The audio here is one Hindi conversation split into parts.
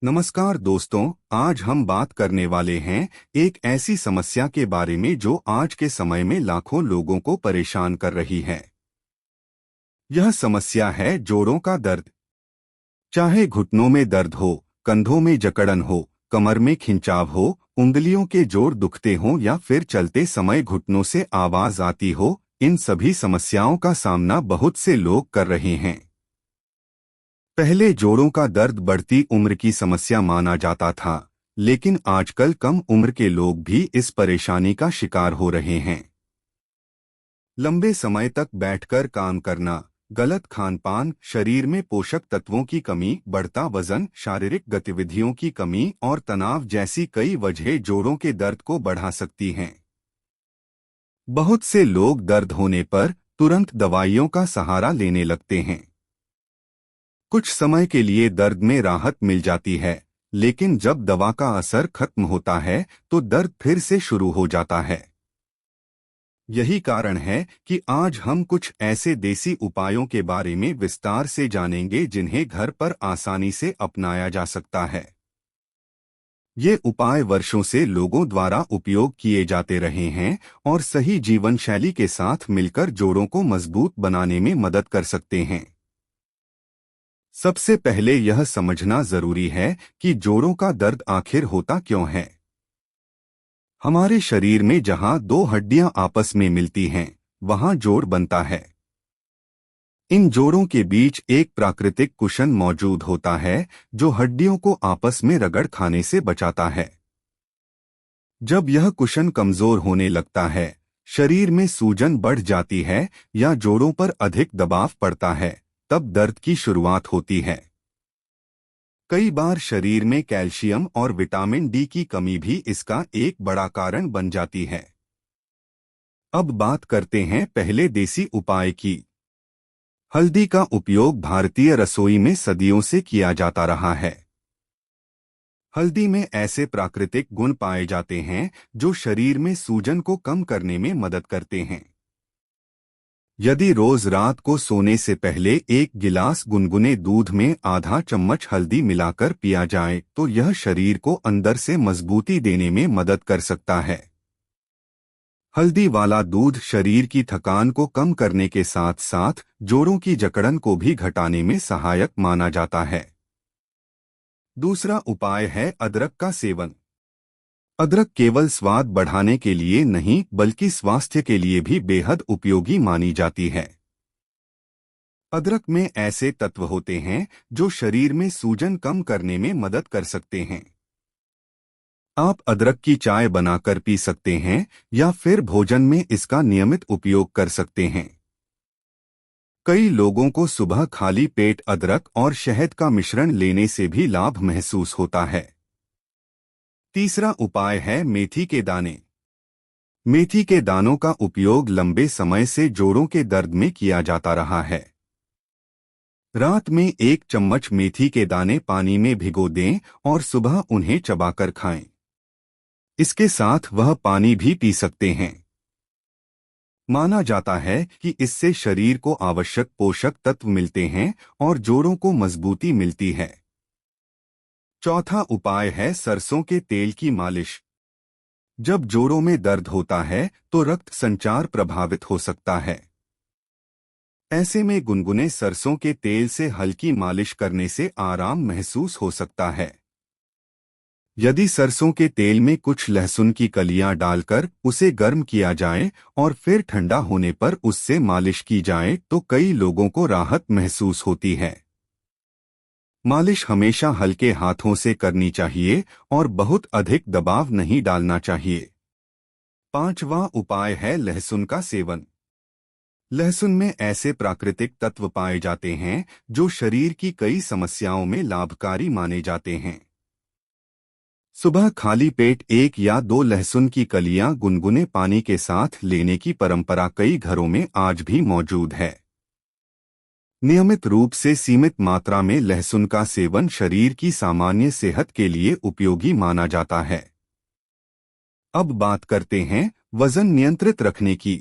नमस्कार दोस्तों, आज हम बात करने वाले हैं एक ऐसी समस्या के बारे में जो आज के समय में लाखों लोगों को परेशान कर रही है। यह समस्या है जोड़ों का दर्द। चाहे घुटनों में दर्द हो, कंधों में जकड़न हो, कमर में खिंचाव हो, उंगलियों के जोड़ दुखते हों या फिर चलते समय घुटनों से आवाज आती हो, इन सभी समस्याओं का सामना बहुत से लोग कर रहे हैं। पहले जोड़ों का दर्द बढ़ती उम्र की समस्या माना जाता था, लेकिन आजकल कम उम्र के लोग भी इस परेशानी का शिकार हो रहे हैं। लंबे समय तक बैठकर काम करना, गलत खानपान, शरीर में पोषक तत्वों की कमी, बढ़ता वजन, शारीरिक गतिविधियों की कमी और तनाव जैसी कई वजहें जोड़ों के दर्द को बढ़ा सकती हैं। बहुत से लोग दर्द होने पर तुरंत दवाइयों का सहारा लेने लगते हैं। कुछ समय के लिए दर्द में राहत मिल जाती है, लेकिन जब दवा का असर खत्म होता है तो दर्द फिर से शुरू हो जाता है। यही कारण है कि आज हम कुछ ऐसे देसी उपायों के बारे में विस्तार से जानेंगे जिन्हें घर पर आसानी से अपनाया जा सकता है। ये उपाय वर्षों से लोगों द्वारा उपयोग किए जाते रहे हैं और सही जीवन शैली के साथ मिलकर जोड़ों को मजबूत बनाने में मदद कर सकते हैं। सबसे पहले यह समझना जरूरी है कि जोड़ों का दर्द आखिर होता क्यों है। हमारे शरीर में जहां दो हड्डियां आपस में मिलती हैं, वहां जोड़ बनता है। इन जोड़ों के बीच एक प्राकृतिक कुशन मौजूद होता है जो हड्डियों को आपस में रगड़ खाने से बचाता है। जब यह कुशन कमजोर होने लगता है, शरीर में सूजन बढ़ जाती है या जोड़ों पर अधिक दबाव पड़ता है, तब दर्द की शुरुआत होती है। कई बार शरीर में कैल्शियम और विटामिन डी की कमी भी इसका एक बड़ा कारण बन जाती है। अब बात करते हैं पहले देसी उपाय की। हल्दी का उपयोग भारतीय रसोई में सदियों से किया जाता रहा है। हल्दी में ऐसे प्राकृतिक गुण पाए जाते हैं जो शरीर में सूजन को कम करने में मदद करते हैं। यदि रोज रात को सोने से पहले एक गिलास गुनगुने दूध में आधा चम्मच हल्दी मिलाकर पिया जाए तो यह शरीर को अंदर से मजबूती देने में मदद कर सकता है। हल्दी वाला दूध शरीर की थकान को कम करने के साथ साथ जोड़ों की जकड़न को भी घटाने में सहायक माना जाता है। दूसरा उपाय है अदरक का सेवन। अदरक केवल स्वाद बढ़ाने के लिए नहीं बल्कि स्वास्थ्य के लिए भी बेहद उपयोगी मानी जाती है। अदरक में ऐसे तत्व होते हैं जो शरीर में सूजन कम करने में मदद कर सकते हैं। आप अदरक की चाय बनाकर पी सकते हैं या फिर भोजन में इसका नियमित उपयोग कर सकते हैं। कई लोगों को सुबह खाली पेट अदरक और शहद का मिश्रण लेने से भी लाभ महसूस होता है। तीसरा उपाय है मेथी के दाने। मेथी के दानों का उपयोग लंबे समय से जोड़ों के दर्द में किया जाता रहा है। रात में एक चम्मच मेथी के दाने पानी में भिगो दें और सुबह उन्हें चबाकर खाएं। इसके साथ वह पानी भी पी सकते हैं। माना जाता है कि इससे शरीर को आवश्यक पोषक तत्व मिलते हैं और जोड़ों को मजबूती मिलती है। चौथा उपाय है सरसों के तेल की मालिश। जब जोड़ों में दर्द होता है तो रक्त संचार प्रभावित हो सकता है। ऐसे में गुनगुने सरसों के तेल से हल्की मालिश करने से आराम महसूस हो सकता है। यदि सरसों के तेल में कुछ लहसुन की कलियां डालकर उसे गर्म किया जाए और फिर ठंडा होने पर उससे मालिश की जाए तो कई लोगों को राहत महसूस होती है। मालिश हमेशा हल्के हाथों से करनी चाहिए और बहुत अधिक दबाव नहीं डालना चाहिए। पांचवा उपाय है लहसुन का सेवन। लहसुन में ऐसे प्राकृतिक तत्व पाए जाते हैं जो शरीर की कई समस्याओं में लाभकारी माने जाते हैं। सुबह खाली पेट एक या दो लहसुन की कलियां गुनगुने पानी के साथ लेने की परंपरा कई घरों में आज भी मौजूद है। नियमित रूप से सीमित मात्रा में लहसुन का सेवन शरीर की सामान्य सेहत के लिए उपयोगी माना जाता है। अब बात करते हैं वजन नियंत्रित रखने की।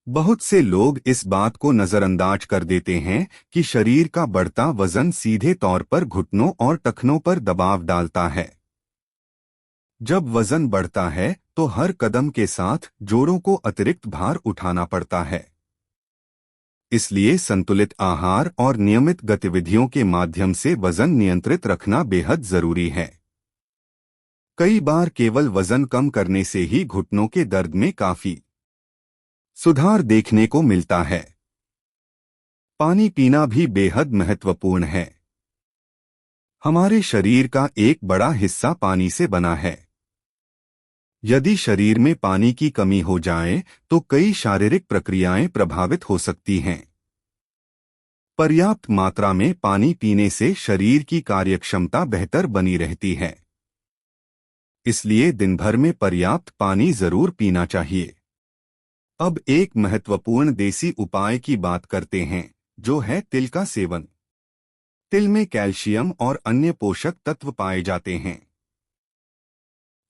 बहुत से लोग इस बात को नजरअंदाज कर देते हैं कि शरीर का बढ़ता वजन सीधे तौर पर घुटनों और टखनों पर दबाव डालता है। जब वजन बढ़ता है तो हर कदम के साथ जोड़ों को अतिरिक्त भार उठाना पड़ता है। इसलिए संतुलित आहार और नियमित गतिविधियों के माध्यम से वजन नियंत्रित रखना बेहद जरूरी है। कई बार केवल वजन कम करने से ही घुटनों के दर्द में काफी सुधार देखने को मिलता है। पानी पीना भी बेहद महत्वपूर्ण है। हमारे शरीर का एक बड़ा हिस्सा पानी से बना है। यदि शरीर में पानी की कमी हो जाए तो कई शारीरिक प्रक्रियाएं प्रभावित हो सकती हैं। पर्याप्त मात्रा में पानी पीने से शरीर की कार्यक्षमता बेहतर बनी रहती है। इसलिए दिन भर में पर्याप्त पानी जरूर पीना चाहिए। अब एक महत्वपूर्ण देसी उपाय की बात करते हैं, जो है तिल का सेवन। तिल में कैल्शियम और अन्य पोषक तत्व पाए जाते हैं।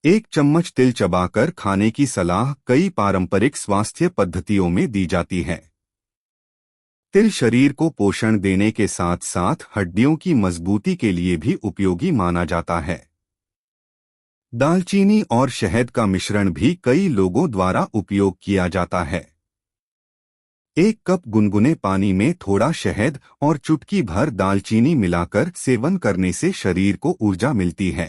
1 चम्मच तिल चबाकर खाने की सलाह कई पारंपरिक स्वास्थ्य पद्धतियों में दी जाती है। तिल शरीर को पोषण देने के साथ साथ हड्डियों की मजबूती के लिए भी उपयोगी माना जाता है। दालचीनी और शहद का मिश्रण भी कई लोगों द्वारा उपयोग किया जाता है। 1 कप गुनगुने पानी में थोड़ा शहद और चुटकी भर दालचीनी मिलाकर सेवन करने से शरीर को ऊर्जा मिलती है।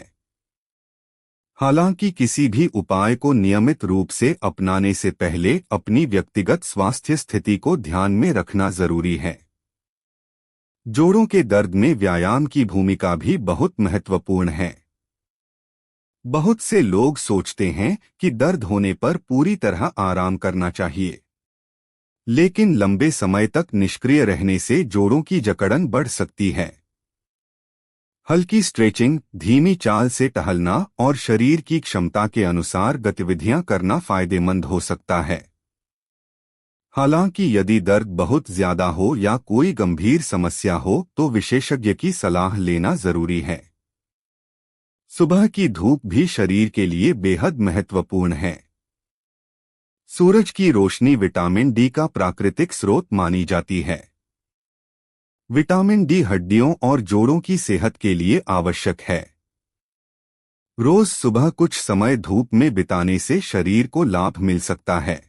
हालांकि किसी भी उपाय को नियमित रूप से अपनाने से पहले अपनी व्यक्तिगत स्वास्थ्य स्थिति को ध्यान में रखना जरूरी है। जोड़ों के दर्द में व्यायाम की भूमिका भी बहुत महत्वपूर्ण है। बहुत से लोग सोचते हैं कि दर्द होने पर पूरी तरह आराम करना चाहिए, लेकिन लंबे समय तक निष्क्रिय रहने से जोड़ों की जकड़न बढ़ सकती है। हल्की स्ट्रेचिंग, धीमी चाल से टहलना और शरीर की क्षमता के अनुसार गतिविधियां करना फायदेमंद हो सकता है। हालांकि यदि दर्द बहुत ज्यादा हो या कोई गंभीर समस्या हो तो विशेषज्ञ की सलाह लेना जरूरी है। सुबह की धूप भी शरीर के लिए बेहद महत्वपूर्ण है। सूरज की रोशनी विटामिन डी का प्राकृतिक स्रोत मानी जाती है। विटामिन डी हड्डियों और जोड़ों की सेहत के लिए आवश्यक है। रोज सुबह कुछ समय धूप में बिताने से शरीर को लाभ मिल सकता है।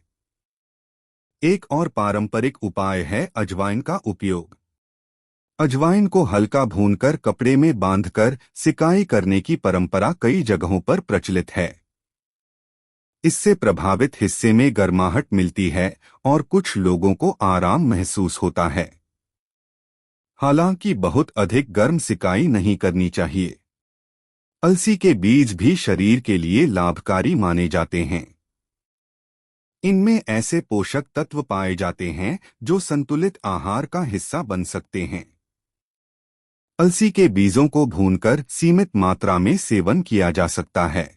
एक और पारंपरिक उपाय है अजवाइन का उपयोग। अजवाइन को हल्का भूनकर कपड़े में बांधकर सिकाई करने की परंपरा कई जगहों पर प्रचलित है। इससे प्रभावित हिस्से में गर्माहट मिलती है और कुछ लोगों को आराम महसूस होता है। हालांकि बहुत अधिक गर्म सिकाई नहीं करनी चाहिए। अलसी के बीज भी शरीर के लिए लाभकारी माने जाते हैं। इनमें ऐसे पोषक तत्व पाए जाते हैं जो संतुलित आहार का हिस्सा बन सकते हैं। अलसी के बीजों को भूनकर सीमित मात्रा में सेवन किया जा सकता है।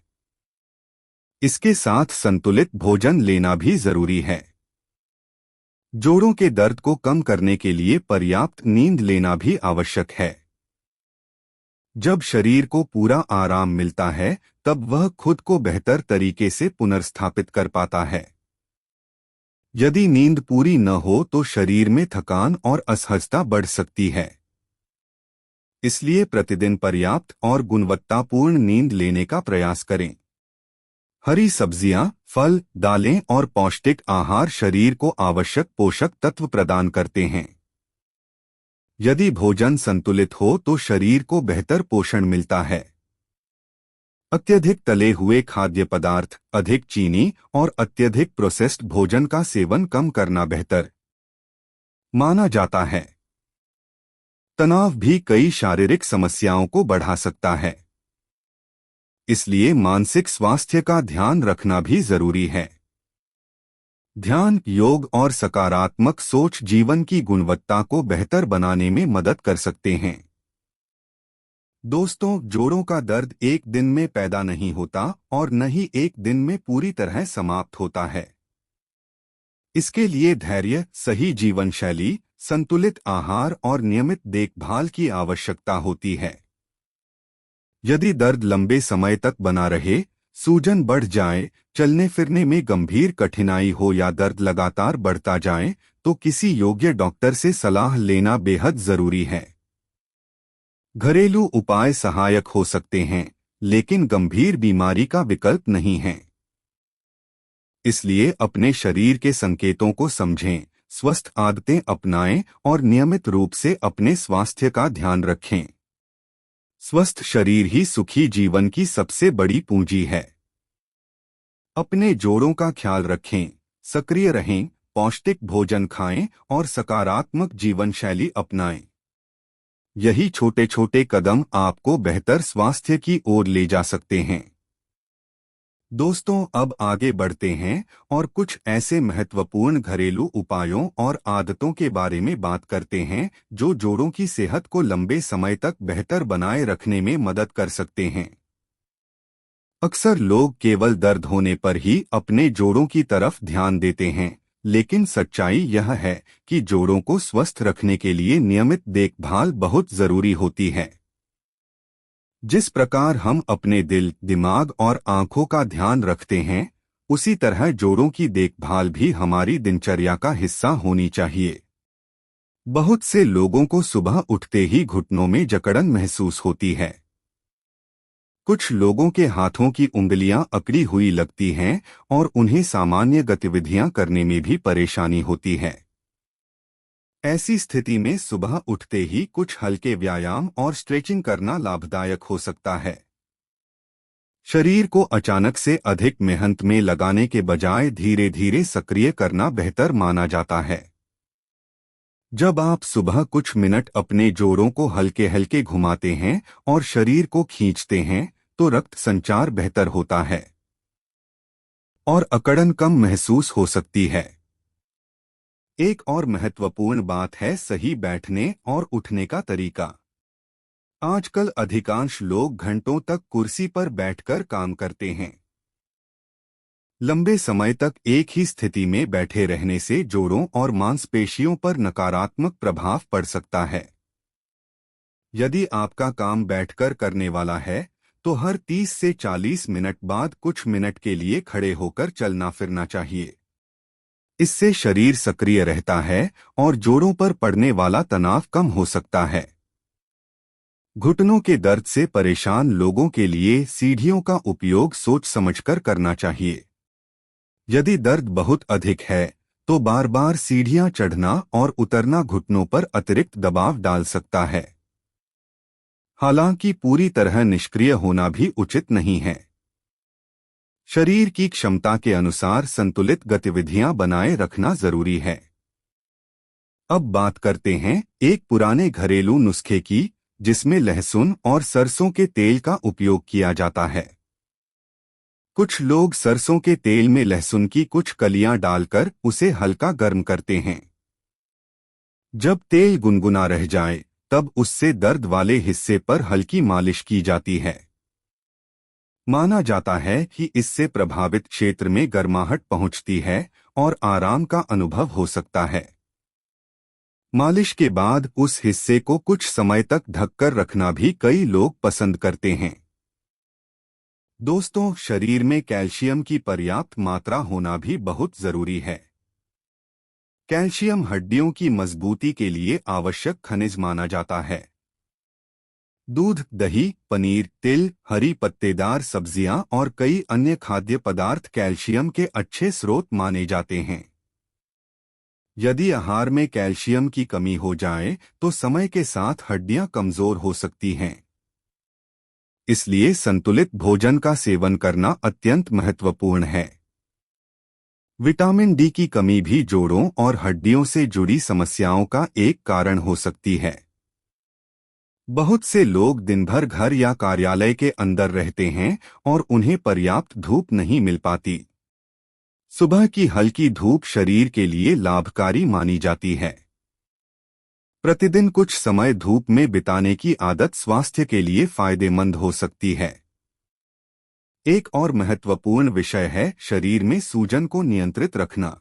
इसके साथ संतुलित भोजन लेना भी जरूरी है। जोड़ों के दर्द को कम करने के लिए पर्याप्त नींद लेना भी आवश्यक है। जब शरीर को पूरा आराम मिलता है तब वह खुद को बेहतर तरीके से पुनर्स्थापित कर पाता है। यदि नींद पूरी न हो तो शरीर में थकान और असहजता बढ़ सकती है। इसलिए प्रतिदिन पर्याप्त और गुणवत्तापूर्ण नींद लेने का प्रयास करें। हरी सब्जियां, फल, दालें और पौष्टिक आहार शरीर को आवश्यक पोषक तत्व प्रदान करते हैं। यदि भोजन संतुलित हो तो शरीर को बेहतर पोषण मिलता है। अत्यधिक तले हुए खाद्य पदार्थ, अधिक चीनी और अत्यधिक प्रोसेस्ड भोजन का सेवन कम करना बेहतर माना जाता है। तनाव भी कई शारीरिक समस्याओं को बढ़ा सकता है। इसलिए मानसिक स्वास्थ्य का ध्यान रखना भी जरूरी है। ध्यान, योग और सकारात्मक सोच जीवन की गुणवत्ता को बेहतर बनाने में मदद कर सकते हैं। दोस्तों, जोड़ों का दर्द एक दिन में पैदा नहीं होता और न ही एक दिन में पूरी तरह समाप्त होता है। इसके लिए धैर्य, सही जीवन शैली, संतुलित आहार और नियमित देखभाल की आवश्यकता होती है। यदि दर्द लंबे समय तक बना रहे सूजन बढ़ जाए, चलने फिरने में गंभीर कठिनाई हो या दर्द लगातार बढ़ता जाए, तो किसी योग्य डॉक्टर से सलाह लेना बेहद जरूरी है। घरेलू उपाय सहायक हो सकते हैं, लेकिन गंभीर बीमारी का विकल्प नहीं है। इसलिए अपने शरीर के संकेतों को समझें, स्वस्थ आदतें अपनाएं और नियमित रूप से अपने स्वास्थ्य का ध्यान रखें। स्वस्थ शरीर ही सुखी जीवन की सबसे बड़ी पूंजी है। अपने जोड़ों का ख्याल रखें, सक्रिय रहें, पौष्टिक भोजन खाएं और सकारात्मक जीवन शैली अपनाएं। यही छोटे छोटे कदम आपको बेहतर स्वास्थ्य की ओर ले जा सकते हैं। दोस्तों, अब आगे बढ़ते हैं और कुछ ऐसे महत्वपूर्ण घरेलू उपायों और आदतों के बारे में बात करते हैं जो जोड़ों की सेहत को लंबे समय तक बेहतर बनाए रखने में मदद कर सकते हैं। अक्सर लोग केवल दर्द होने पर ही अपने जोड़ों की तरफ ध्यान देते हैं, लेकिन सच्चाई यह है कि जोड़ों को स्वस्थ रखने के लिए नियमित देखभाल बहुत जरूरी होती है। जिस प्रकार हम अपने दिल, दिमाग और आंखों का ध्यान रखते हैं, उसी तरह जोड़ों की देखभाल भी हमारी दिनचर्या का हिस्सा होनी चाहिए। बहुत से लोगों को सुबह उठते ही घुटनों में जकड़न महसूस होती है। कुछ लोगों के हाथों की उंगलियां अकड़ी हुई लगती हैं और उन्हें सामान्य गतिविधियां करने में भी परेशानी होती है। ऐसी स्थिति में सुबह उठते ही कुछ हल्के व्यायाम और स्ट्रेचिंग करना लाभदायक हो सकता है। शरीर को अचानक से अधिक मेहनत में लगाने के बजाय धीरे धीरे सक्रिय करना बेहतर माना जाता है। जब आप सुबह कुछ मिनट अपने जोड़ों को हल्के हल्के घुमाते हैं और शरीर को खींचते हैं, तो रक्त संचार बेहतर होता है और अकड़न कम महसूस हो सकती है। एक और महत्वपूर्ण बात है सही बैठने और उठने का तरीका। आजकल अधिकांश लोग घंटों तक कुर्सी पर बैठकर काम करते हैं। लंबे समय तक एक ही स्थिति में बैठे रहने से जोड़ों और मांसपेशियों पर नकारात्मक प्रभाव पड़ सकता है। यदि आपका काम बैठकर करने वाला है, तो हर 30 से 40 मिनट बाद कुछ मिनट के लिए खड़े होकर चलना फिरना चाहिए। इससे शरीर सक्रिय रहता है और जोड़ों पर पड़ने वाला तनाव कम हो सकता है। घुटनों के दर्द से परेशान लोगों के लिए सीढ़ियों का उपयोग सोच समझकर करना चाहिए। यदि दर्द बहुत अधिक है, तो बार बार सीढ़ियां चढ़ना और उतरना घुटनों पर अतिरिक्त दबाव डाल सकता है। हालांकि पूरी तरह निष्क्रिय होना भी उचित नहीं है। शरीर की क्षमता के अनुसार संतुलित गतिविधियां बनाए रखना जरूरी है। अब बात करते हैं एक पुराने घरेलू नुस्खे की, जिसमें लहसुन और सरसों के तेल का उपयोग किया जाता है। कुछ लोग सरसों के तेल में लहसुन की कुछ कलियां डालकर उसे हल्का गर्म करते हैं। जब तेल गुनगुना रह जाए, तब उससे दर्द वाले हिस्से पर हल्की मालिश की जाती है। माना जाता है कि इससे प्रभावित क्षेत्र में गर्माहट पहुंचती है और आराम का अनुभव हो सकता है। मालिश के बाद उस हिस्से को कुछ समय तक ढककर रखना भी कई लोग पसंद करते हैं। दोस्तों, शरीर में कैल्शियम की पर्याप्त मात्रा होना भी बहुत जरूरी है। कैल्शियम हड्डियों की मजबूती के लिए आवश्यक खनिज माना जाता है। दूध, दही, पनीर, तिल, हरी पत्तेदार सब्जियां और कई अन्य खाद्य पदार्थ कैल्शियम के अच्छे स्रोत माने जाते हैं। यदि आहार में कैल्शियम की कमी हो जाए, तो समय के साथ हड्डियां कमजोर हो सकती हैं। इसलिए संतुलित भोजन का सेवन करना अत्यंत महत्वपूर्ण है। विटामिन डी की कमी भी जोड़ों और हड्डियों से जुड़ी समस्याओं का एक कारण हो सकती है। बहुत से लोग दिन भर घर या कार्यालय के अंदर रहते हैं और उन्हें पर्याप्त धूप नहीं मिल पाती। सुबह की हल्की धूप शरीर के लिए लाभकारी मानी जाती है। प्रतिदिन कुछ समय धूप में बिताने की आदत स्वास्थ्य के लिए फायदेमंद हो सकती है। एक और महत्वपूर्ण विषय है शरीर में सूजन को नियंत्रित रखना।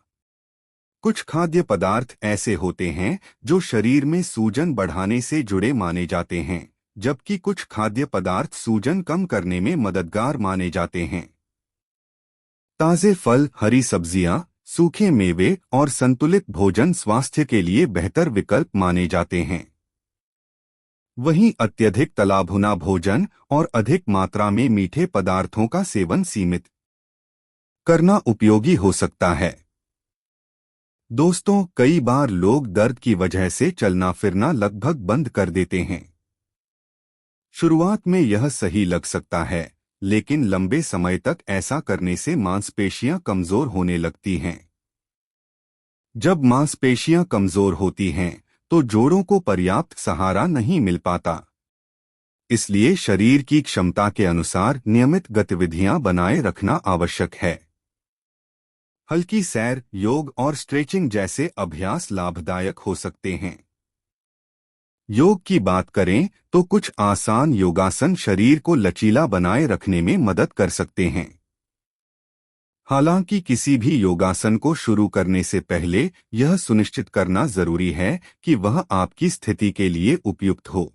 कुछ खाद्य पदार्थ ऐसे होते हैं जो शरीर में सूजन बढ़ाने से जुड़े माने जाते हैं, जबकि कुछ खाद्य पदार्थ सूजन कम करने में मददगार माने जाते हैं। ताजे फल, हरी सब्जियां, सूखे मेवे और संतुलित भोजन स्वास्थ्य के लिए बेहतर विकल्प माने जाते हैं। वहीं अत्यधिक तला भुना भोजन और अधिक मात्रा में मीठे पदार्थों का सेवन सीमित करना उपयोगी हो सकता है। दोस्तों, कई बार लोग दर्द की वजह से चलना फिरना लगभग बंद कर देते हैं। शुरुआत में यह सही लग सकता है, लेकिन लंबे समय तक ऐसा करने से मांसपेशियां कमजोर होने लगती हैं। जब मांसपेशियां कमजोर होती हैं, तो जोड़ों को पर्याप्त सहारा नहीं मिल पाता। इसलिए शरीर की क्षमता के अनुसार नियमित गतिविधियां बनाए रखना आवश्यक है। हल्की सैर, योग और स्ट्रेचिंग जैसे अभ्यास लाभदायक हो सकते हैं। योग की बात करें तो कुछ आसान योगासन शरीर को लचीला बनाए रखने में मदद कर सकते हैं। हालांकि किसी भी योगासन को शुरू करने से पहले यह सुनिश्चित करना जरूरी है कि वह आपकी स्थिति के लिए उपयुक्त हो।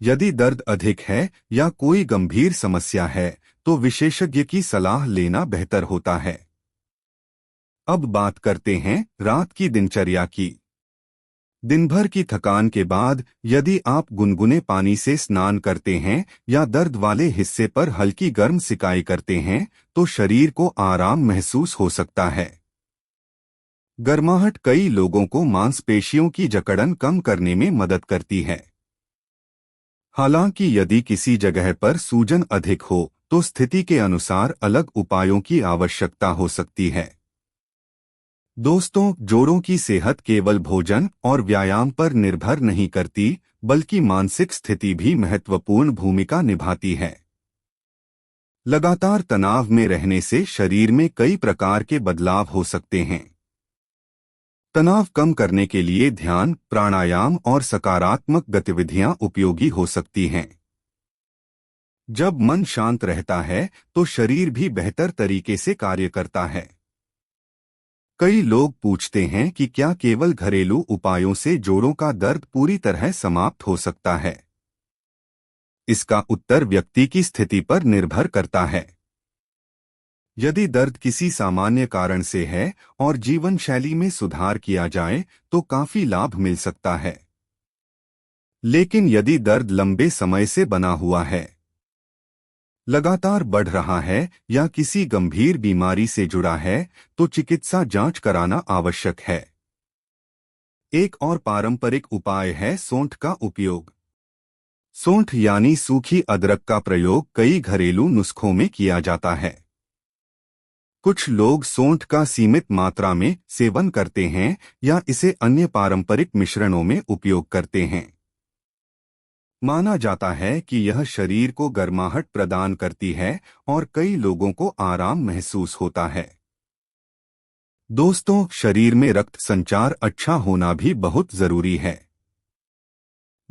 यदि दर्द अधिक है या कोई गंभीर समस्या है, तो विशेषज्ञ की सलाह लेना बेहतर होता है। अब बात करते हैं रात की दिनचर्या की। दिन भर की थकान के बाद यदि आप गुनगुने पानी से स्नान करते हैं या दर्द वाले हिस्से पर हल्की गर्म सिकाई करते हैं, तो शरीर को आराम महसूस हो सकता है। गर्माहट कई लोगों को मांसपेशियों की जकड़न कम करने में मदद करती है। हालांकि यदि किसी जगह पर सूजन अधिक हो, तो स्थिति के अनुसार अलग उपायों की आवश्यकता हो सकती है। दोस्तों, जोड़ों की सेहत केवल भोजन और व्यायाम पर निर्भर नहीं करती, बल्कि मानसिक स्थिति भी महत्वपूर्ण भूमिका निभाती है। लगातार तनाव में रहने से शरीर में कई प्रकार के बदलाव हो सकते हैं। तनाव कम करने के लिए ध्यान, प्राणायाम और सकारात्मक गतिविधियां उपयोगी हो सकती हैं। जब मन शांत रहता है, तो शरीर भी बेहतर तरीके से कार्य करता है। कई लोग पूछते हैं कि क्या केवल घरेलू उपायों से जोड़ों का दर्द पूरी तरह समाप्त हो सकता है? इसका उत्तर व्यक्ति की स्थिति पर निर्भर करता है। यदि दर्द किसी सामान्य कारण से है और जीवन शैली में सुधार किया जाए, तो काफी लाभ मिल सकता है। लेकिन यदि दर्द लंबे समय से बना हुआ है, लगातार बढ़ रहा है या किसी गंभीर बीमारी से जुड़ा है, तो चिकित्सा जांच कराना आवश्यक है। एक और पारंपरिक उपाय है सौंठ का उपयोग। सौंठ यानी सूखी अदरक का प्रयोग कई घरेलू नुस्खों में किया जाता है। कुछ लोग सौंठ का सीमित मात्रा में सेवन करते हैं या इसे अन्य पारंपरिक मिश्रणों में उपयोग करते हैं। माना जाता है कि यह शरीर को गर्माहट प्रदान करती है और कई लोगों को आराम महसूस होता है। दोस्तों, शरीर में रक्त संचार अच्छा होना भी बहुत जरूरी है।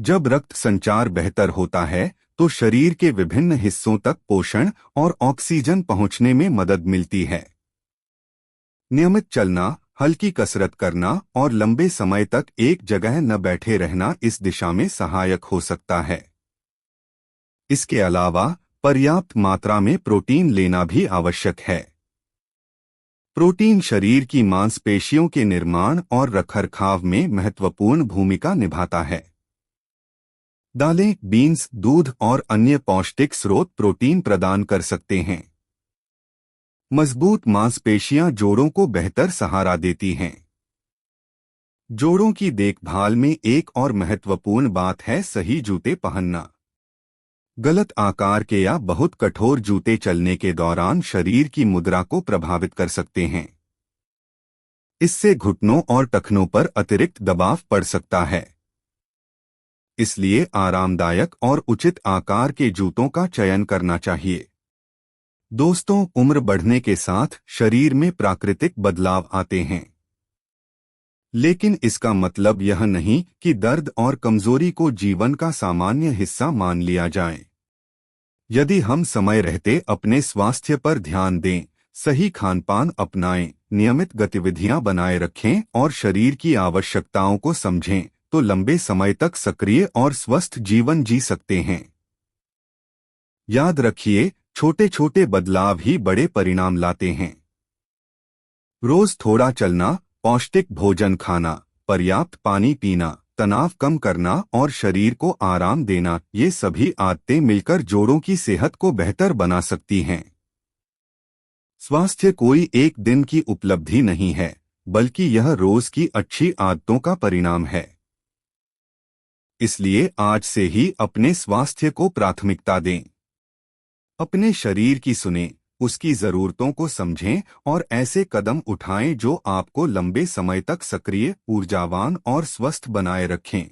जब रक्त संचार बेहतर होता है, तो शरीर के विभिन्न हिस्सों तक पोषण और ऑक्सीजन पहुंचने में मदद मिलती है। नियमित चलना, हल्की कसरत करना और लंबे समय तक एक जगह न बैठे रहना इस दिशा में सहायक हो सकता है। इसके अलावा पर्याप्त मात्रा में प्रोटीन लेना भी आवश्यक है। प्रोटीन शरीर की मांसपेशियों के निर्माण और रखरखाव में महत्वपूर्ण भूमिका निभाता है। दालें, बीन्स, दूध और अन्य पौष्टिक स्रोत प्रोटीन प्रदान कर सकते हैं। मजबूत मांसपेशियां जोड़ों को बेहतर सहारा देती हैं। जोड़ों की देखभाल में एक और महत्वपूर्ण बात है सही जूते पहनना। गलत आकार के या बहुत कठोर जूते चलने के दौरान शरीर की मुद्रा को प्रभावित कर सकते हैं। इससे घुटनों और टखनों पर अतिरिक्त दबाव पड़ सकता है। इसलिए आरामदायक और उचित आकार के जूतों का चयन करना चाहिए। दोस्तों, उम्र बढ़ने के साथ शरीर में प्राकृतिक बदलाव आते हैं, लेकिन इसका मतलब यह नहीं कि दर्द और कमजोरी को जीवन का सामान्य हिस्सा मान लिया जाए। यदि हम समय रहते अपने स्वास्थ्य पर ध्यान दें, सही खानपान अपनाएं, नियमित गतिविधियां बनाए रखें और शरीर की आवश्यकताओं को समझें, तो लंबे समय तक सक्रिय और स्वस्थ जीवन जी सकते हैं। याद रखिए, छोटे छोटे बदलाव ही बड़े परिणाम लाते हैं। रोज थोड़ा चलना, पौष्टिक भोजन खाना, पर्याप्त पानी पीना, तनाव कम करना और शरीर को आराम देना, ये सभी आदतें मिलकर जोड़ों की सेहत को बेहतर बना सकती हैं। स्वास्थ्य कोई एक दिन की उपलब्धि नहीं है, बल्कि यह रोज की अच्छी आदतों का परिणाम है। इसलिए आज से ही अपने स्वास्थ्य को प्राथमिकता दें। अपने शरीर की सुनें, उसकी जरूरतों को समझें और ऐसे कदम उठाएं जो आपको लंबे समय तक सक्रिय, ऊर्जावान और स्वस्थ बनाए रखें।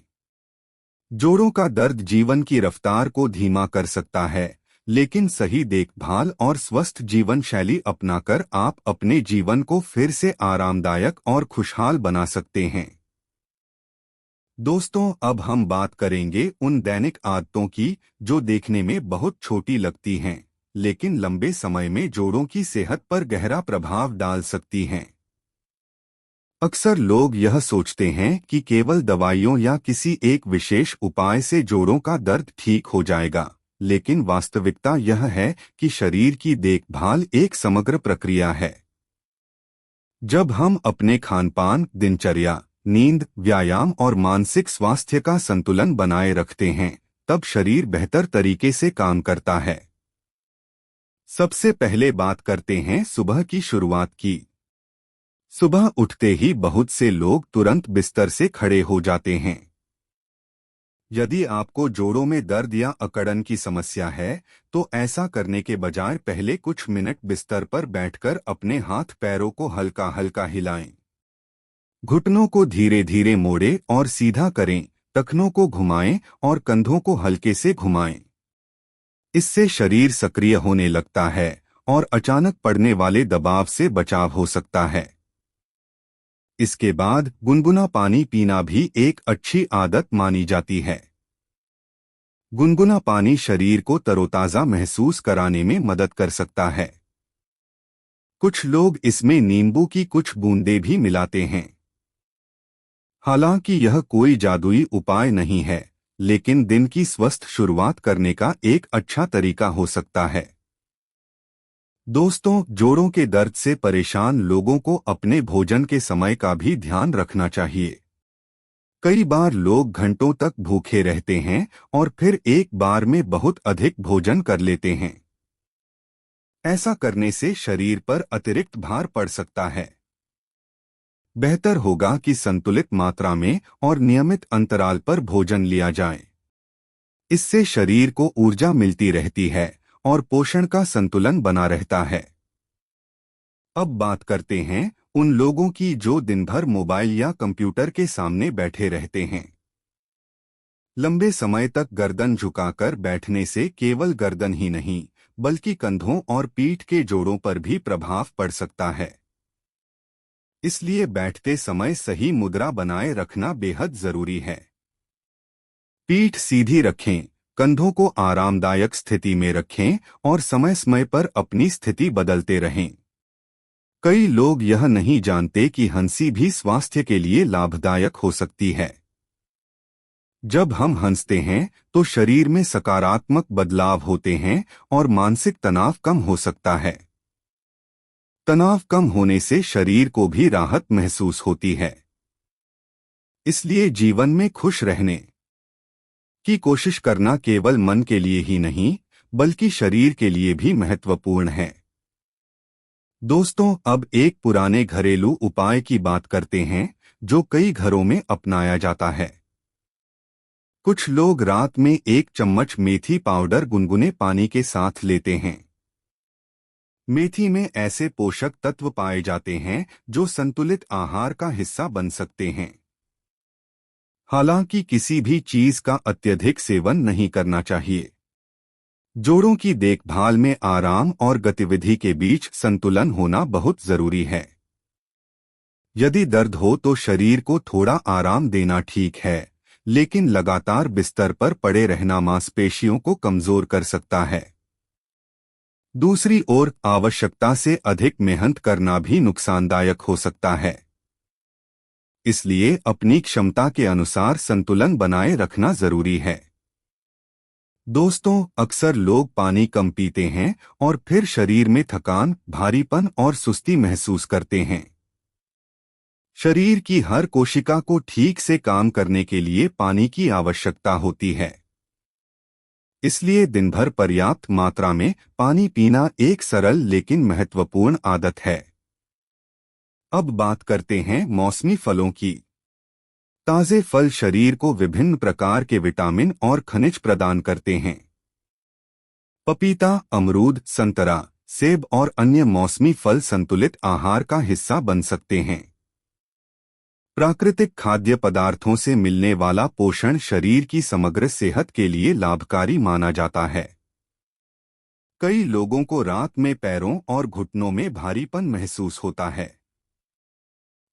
जोड़ों का दर्द जीवन की रफ्तार को धीमा कर सकता है, लेकिन सही देखभाल और स्वस्थ जीवन शैली अपनाकर आप अपने जीवन को फिर से आरामदायक और खुशहाल बना सकते हैं। दोस्तों, अब हम बात करेंगे उन दैनिक आदतों की जो देखने में बहुत छोटी लगती हैं, लेकिन लंबे समय में जोड़ों की सेहत पर गहरा प्रभाव डाल सकती हैं। अक्सर लोग यह सोचते हैं कि केवल दवाइयों या किसी एक विशेष उपाय से जोड़ों का दर्द ठीक हो जाएगा, लेकिन वास्तविकता यह है कि शरीर की देखभाल एक समग्र प्रक्रिया है। जब हम अपने खानपान, दिनचर्या, नींद, व्यायाम और मानसिक स्वास्थ्य का संतुलन बनाए रखते हैं, तब शरीर बेहतर तरीके से काम करता है। सबसे पहले बात करते हैं सुबह की शुरुआत की। सुबह उठते ही बहुत से लोग तुरंत बिस्तर से खड़े हो जाते हैं। यदि आपको जोड़ों में दर्द या अकड़न की समस्या है, तो ऐसा करने के बजाय पहले कुछ मिनट बिस्तर पर बैठकर अपने हाथ पैरों को हल्का हल्का हिलाएं। घुटनों को धीरे धीरे मोड़ें और सीधा करें, टखनों को घुमाएं और कंधों को हल्के से घुमाएं। इससे शरीर सक्रिय होने लगता है और अचानक पड़ने वाले दबाव से बचाव हो सकता है। इसके बाद गुनगुना पानी पीना भी एक अच्छी आदत मानी जाती है। गुनगुना पानी शरीर को तरोताजा महसूस कराने में मदद कर सकता है। कुछ लोग इसमें नींबू की कुछ बूंदें भी मिलाते हैं। हालांकि यह कोई जादुई उपाय नहीं है, लेकिन दिन की स्वस्थ शुरुआत करने का एक अच्छा तरीका हो सकता है। दोस्तों, जोड़ों के दर्द से परेशान लोगों को अपने भोजन के समय का भी ध्यान रखना चाहिए। कई बार लोग घंटों तक भूखे रहते हैं और फिर एक बार में बहुत अधिक भोजन कर लेते हैं। ऐसा करने से शरीर पर अतिरिक्त भार पड़ सकता है। बेहतर होगा कि संतुलित मात्रा में और नियमित अंतराल पर भोजन लिया जाए। इससे शरीर को ऊर्जा मिलती रहती है और पोषण का संतुलन बना रहता है। अब बात करते हैं उन लोगों की जो दिन भर मोबाइल या कंप्यूटर के सामने बैठे रहते हैं। लंबे समय तक गर्दन झुकाकर बैठने से केवल गर्दन ही नहीं, बल्कि कंधों और पीठ के जोड़ों पर भी प्रभाव पड़ सकता है। इसलिए बैठते समय सही मुद्रा बनाए रखना बेहद जरूरी है। पीठ सीधी रखें, कंधों को आरामदायक स्थिति में रखें और समय समय पर अपनी स्थिति बदलते रहें। कई लोग यह नहीं जानते कि हंसी भी स्वास्थ्य के लिए लाभदायक हो सकती है। जब हम हंसते हैं तो शरीर में सकारात्मक बदलाव होते हैं और मानसिक तनाव कम हो सकता है। तनाव कम होने से शरीर को भी राहत महसूस होती है। इसलिए जीवन में खुश रहने की कोशिश करना केवल मन के लिए ही नहीं, बल्कि शरीर के लिए भी महत्वपूर्ण है। दोस्तों, अब एक पुराने घरेलू उपाय की बात करते हैं जो कई घरों में अपनाया जाता है। कुछ लोग रात में 1 चम्मच मेथी पाउडर गुनगुने पानी के साथ लेते हैं। मेथी में ऐसे पोषक तत्व पाए जाते हैं जो संतुलित आहार का हिस्सा बन सकते हैं। हालांकि किसी भी चीज का अत्यधिक सेवन नहीं करना चाहिए। जोड़ों की देखभाल में आराम और गतिविधि के बीच संतुलन होना बहुत जरूरी है। यदि दर्द हो तो शरीर को थोड़ा आराम देना ठीक है, लेकिन लगातार बिस्तर पर पड़े रहना मांसपेशियों को कमजोर कर सकता है। दूसरी ओर आवश्यकता से अधिक मेहनत करना भी नुकसानदायक हो सकता है। इसलिए अपनी क्षमता के अनुसार संतुलन बनाए रखना जरूरी है। दोस्तों, अक्सर लोग पानी कम पीते हैं और फिर शरीर में थकान, भारीपन और सुस्ती महसूस करते हैं। शरीर की हर कोशिका को ठीक से काम करने के लिए पानी की आवश्यकता होती है। इसलिए दिन भर पर्याप्त मात्रा में पानी पीना एक सरल लेकिन महत्वपूर्ण आदत है। अब बात करते हैं मौसमी फलों की। ताजे फल शरीर को विभिन्न प्रकार के विटामिन और खनिज प्रदान करते हैं। पपीता, अमरूद, संतरा, सेब और अन्य मौसमी फल संतुलित आहार का हिस्सा बन सकते हैं। प्राकृतिक खाद्य पदार्थों से मिलने वाला पोषण शरीर की समग्र सेहत के लिए लाभकारी माना जाता है। कई लोगों को रात में पैरों और घुटनों में भारीपन महसूस होता है।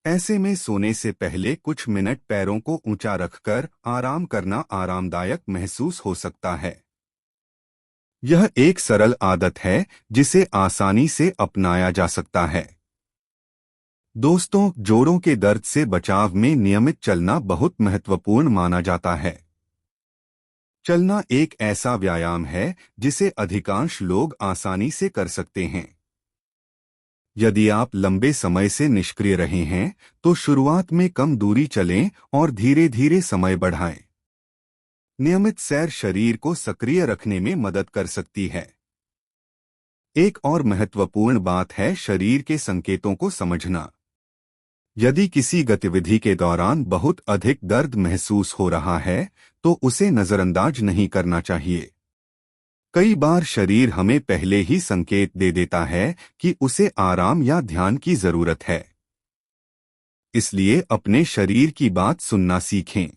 ऐसे में सोने से पहले कुछ मिनट पैरों को ऊंचा रखकर आराम करना आरामदायक महसूस हो सकता है। यह एक सरल आदत है जिसे आसानी से अपनाया जा सकता है। दोस्तों, जोड़ों के दर्द से बचाव में नियमित चलना बहुत महत्वपूर्ण माना जाता है। चलना एक ऐसा व्यायाम है जिसे अधिकांश लोग आसानी से कर सकते हैं। यदि आप लंबे समय से निष्क्रिय रहे हैं, तो शुरुआत में कम दूरी चलें और धीरे धीरे समय बढ़ाएं। नियमित सैर शरीर को सक्रिय रखने में मदद कर सकती है। एक और महत्वपूर्ण बात है शरीर के संकेतों को समझना। यदि किसी गतिविधि के दौरान बहुत अधिक दर्द महसूस हो रहा है, तो उसे नजरअंदाज नहीं करना चाहिए। कई बार शरीर हमें पहले ही संकेत दे देता है कि उसे आराम या ध्यान की जरूरत है। इसलिए अपने शरीर की बात सुनना सीखें।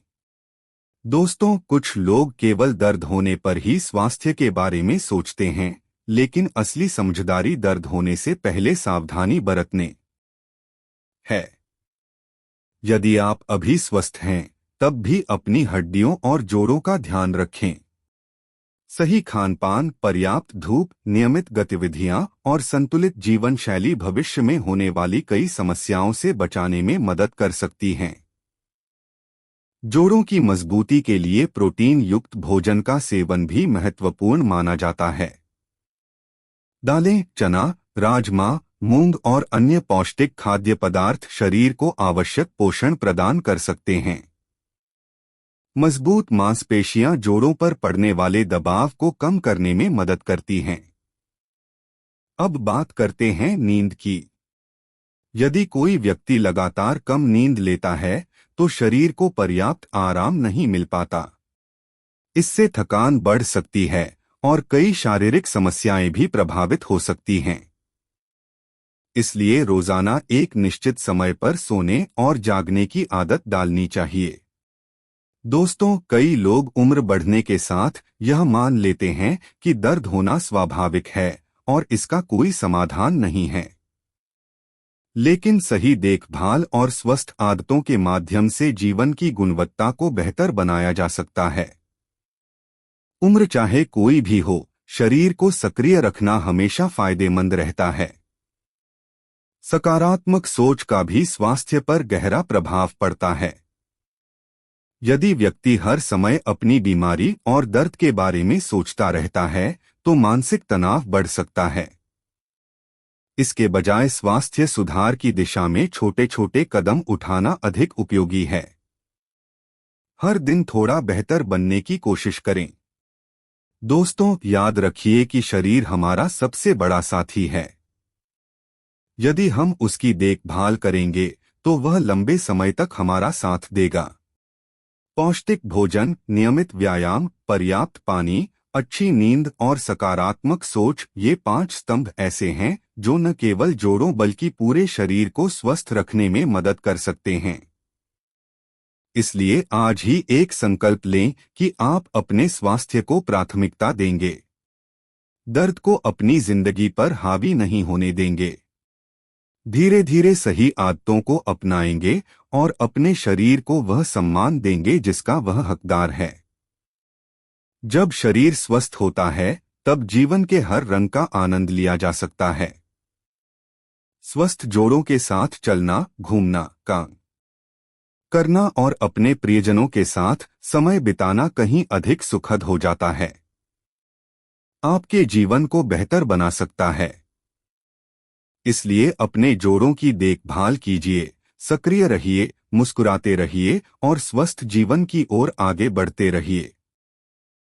दोस्तों, कुछ लोग केवल दर्द होने पर ही स्वास्थ्य के बारे में सोचते हैं, लेकिन असली समझदारी दर्द होने से पहले सावधानी बरतने है। यदि आप अभी स्वस्थ हैं, तब भी अपनी हड्डियों और जोड़ों का ध्यान रखें। सही खानपान, पर्याप्त धूप, नियमित गतिविधियां और संतुलित जीवन शैली भविष्य में होने वाली कई समस्याओं से बचाने में मदद कर सकती हैं। जोड़ों की मजबूती के लिए प्रोटीन युक्त भोजन का सेवन भी महत्वपूर्ण माना जाता है। दालें, चना, राजमा, मूंग और अन्य पौष्टिक खाद्य पदार्थ शरीर को आवश्यक पोषण प्रदान कर सकते हैं। मजबूत मांसपेशियां जोड़ों पर पड़ने वाले दबाव को कम करने में मदद करती हैं। अब बात करते हैं नींद की। यदि कोई व्यक्ति लगातार कम नींद लेता है, तो शरीर को पर्याप्त आराम नहीं मिल पाता। इससे थकान बढ़ सकती है और कई शारीरिक समस्याएं भी प्रभावित हो सकती हैं। इसलिए रोजाना एक निश्चित समय पर सोने और जागने की आदत डालनी चाहिए। दोस्तों, कई लोग उम्र बढ़ने के साथ यह मान लेते हैं कि दर्द होना स्वाभाविक है और इसका कोई समाधान नहीं है। लेकिन सही देखभाल और स्वस्थ आदतों के माध्यम से जीवन की गुणवत्ता को बेहतर बनाया जा सकता है। उम्र चाहे कोई भी हो, शरीर को सक्रिय रखना हमेशा फायदेमंद रहता है। सकारात्मक सोच का भी स्वास्थ्य पर गहरा प्रभाव पड़ता है। यदि व्यक्ति हर समय अपनी बीमारी और दर्द के बारे में सोचता रहता है, तो मानसिक तनाव बढ़ सकता है। इसके बजाय स्वास्थ्य सुधार की दिशा में छोटे छोटे कदम उठाना अधिक उपयोगी है। हर दिन थोड़ा बेहतर बनने की कोशिश करें। दोस्तों, याद रखिए कि शरीर हमारा सबसे बड़ा साथी है। यदि हम उसकी देखभाल करेंगे, तो वह लंबे समय तक हमारा साथ देगा। पौष्टिक भोजन, नियमित व्यायाम, पर्याप्त पानी, अच्छी नींद और सकारात्मक सोच, ये 5 स्तंभ ऐसे हैं जो न केवल जोड़ों बल्कि पूरे शरीर को स्वस्थ रखने में मदद कर सकते हैं। इसलिए आज ही एक संकल्प लें कि आप अपने स्वास्थ्य को प्राथमिकता देंगे। दर्द को अपनी जिंदगी पर हावी नहीं होने देंगे। धीरे धीरे सही आदतों को अपनाएंगे और अपने शरीर को वह सम्मान देंगे जिसका वह हकदार है। जब शरीर स्वस्थ होता है, तब जीवन के हर रंग का आनंद लिया जा सकता है। स्वस्थ जोड़ों के साथ चलना, घूमना, काम करना और अपने प्रियजनों के साथ समय बिताना कहीं अधिक सुखद हो जाता है। आपके जीवन को बेहतर बना सकता है। इसलिए अपने जोड़ों की देखभाल कीजिए, सक्रिय रहिए, मुस्कुराते रहिए और स्वस्थ जीवन की ओर आगे बढ़ते रहिए।